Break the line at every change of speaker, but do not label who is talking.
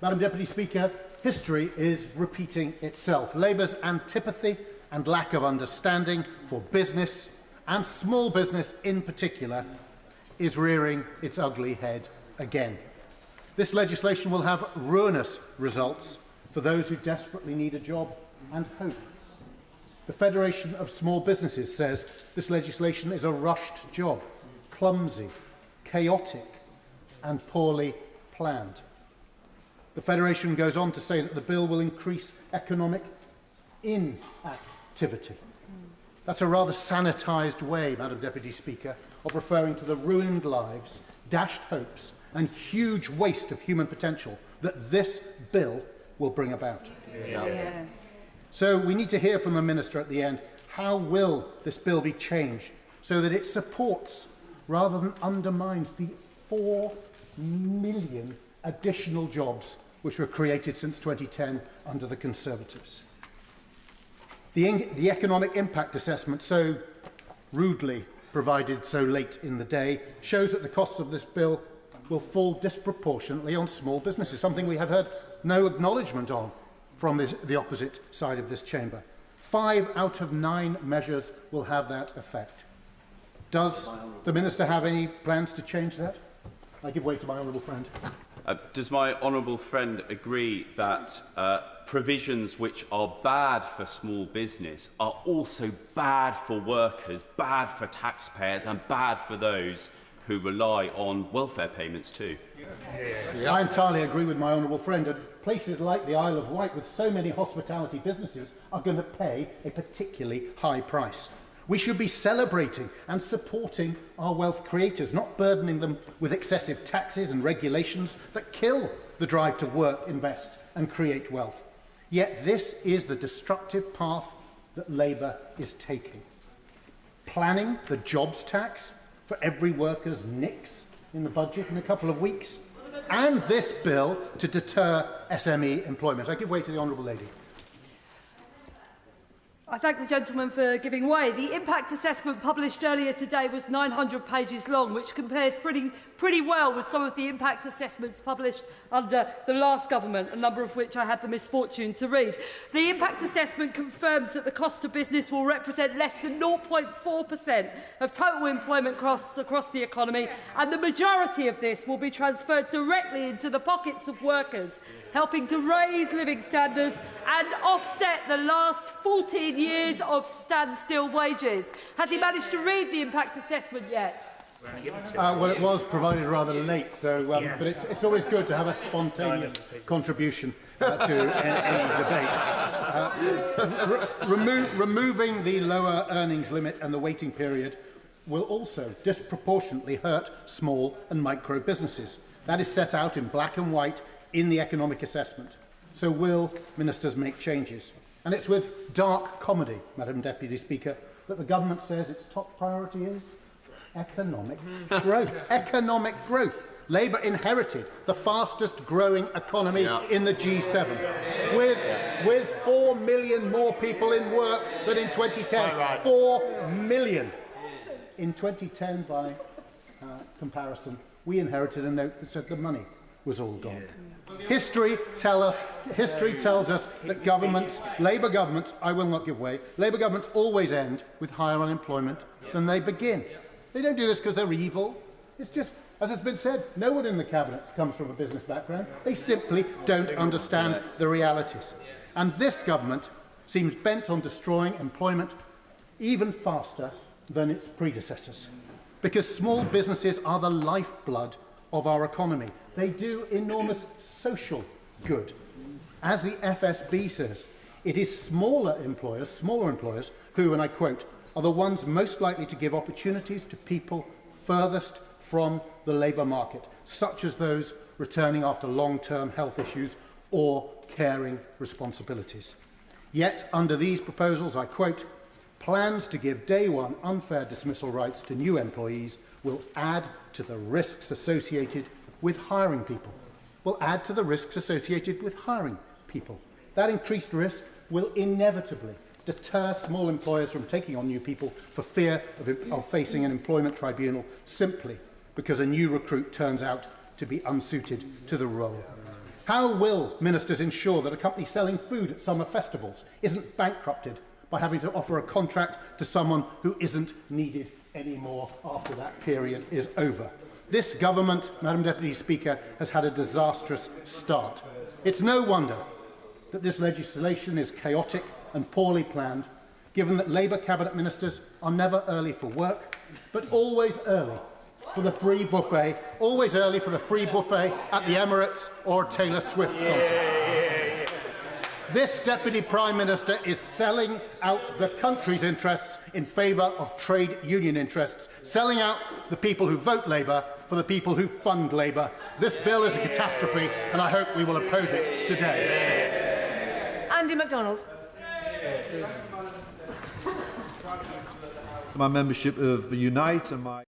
Madam Deputy Speaker, history is repeating itself. Labour's antipathy and lack of understanding for business, and small business in particular, is rearing its ugly head again. This legislation will have ruinous results for those who desperately need a job and hope. The Federation of Small Businesses says this legislation is a rushed job, clumsy, chaotic and poorly planned. The Federation goes on to say that the bill will increase economic inactivity. That's a rather sanitised way, Madam Deputy Speaker, of referring to the ruined lives, dashed hopes and huge waste of human potential that this bill will bring about. So we need to hear from the Minister at the end. How will this bill be changed so that it supports rather than undermines the 4 million additional jobs which were created since 2010 under the Conservatives? The economic impact assessment, so rudely provided so late in the day, shows that the costs of this bill will fall disproportionately on small businesses, something we have heard no acknowledgement on from the opposite side of this chamber. 5 out of 9 measures will have that effect. Does the Minister have any plans to change that? I give way to my honourable friend.
Does my honourable friend agree that provisions which are bad for small business are also bad for workers, bad for taxpayers and bad for those who rely on welfare payments too?
I entirely agree with my honourable friend. And places like the Isle of Wight with so many hospitality businesses are going to pay a particularly high price. We should be celebrating and supporting our wealth creators, not burdening them with excessive taxes and regulations that kill the drive to work, invest and create wealth. Yet this is the destructive path that Labour is taking. Planning the jobs tax for every worker's nicks in the budget in a couple of weeks, and this bill to deter SME employment. I give way to the honourable lady.
I thank the gentleman for giving way. The impact assessment published earlier today was 900 pages long, which compares pretty well with some of the impact assessments published under the last government, a number of which I had the misfortune to read. The impact assessment confirms that the cost of business will represent less than 0.4% of total employment costs across the economy, and the majority of this will be transferred directly into the pockets of workers, helping to raise living standards and offset the last 14 years of standstill wages. Has he managed to read the impact assessment yet?
Well, it was provided rather late, so but it's always good to have a spontaneous contribution to any debate. Removing the lower earnings limit and the waiting period will also disproportionately hurt small and micro businesses. That is set out in black and white in the economic assessment. So will ministers make changes? And it's with dark comedy, Madam Deputy Speaker, that the government says its top priority is economic growth. Economic growth. Labour inherited the fastest growing economy in the G7, with 4 million more people in work than in 2010. 4 million. In 2010, by comparison, we inherited a note that said the money was all gone. History tells us that governments, Labour governments, I will not give way, Labour governments always end with higher unemployment than they begin. They don't do this because they're evil. It's just, as has been said, no one in the Cabinet comes from a business background. They simply don't understand the realities. And this government seems bent on destroying employment even faster than its predecessors. Because small businesses are the lifeblood of our economy. They do enormous social good. As the FSB says, it is smaller employers who, and I quote, are the ones most likely to give opportunities to people furthest from the labour market, such as those returning after long-term health issues or caring responsibilities. Yet, under these proposals, I quote, plans to give day one unfair dismissal rights to new employees will add to the risks associated with hiring people. That increased risk will inevitably deter small employers from taking on new people for fear of facing an employment tribunal simply because a new recruit turns out to be unsuited to the role. How will ministers ensure that a company selling food at summer festivals isn't bankrupted by having to offer a contract to someone who isn't needed anymore after that period is over? This government, Madam Deputy Speaker, has had a disastrous start. It's no wonder that this legislation is chaotic and poorly planned, given that Labour cabinet ministers are never early for work, but always early for the free buffet, always early for the free buffet at the Emirates or Taylor Swift concert. This Deputy Prime Minister is selling out the country's interests in favour of trade union interests, selling out the people who vote Labour for the people who fund Labour. This bill is a catastrophe, and I hope we will oppose it today.
Andy MacDonald.
My membership of Unite and my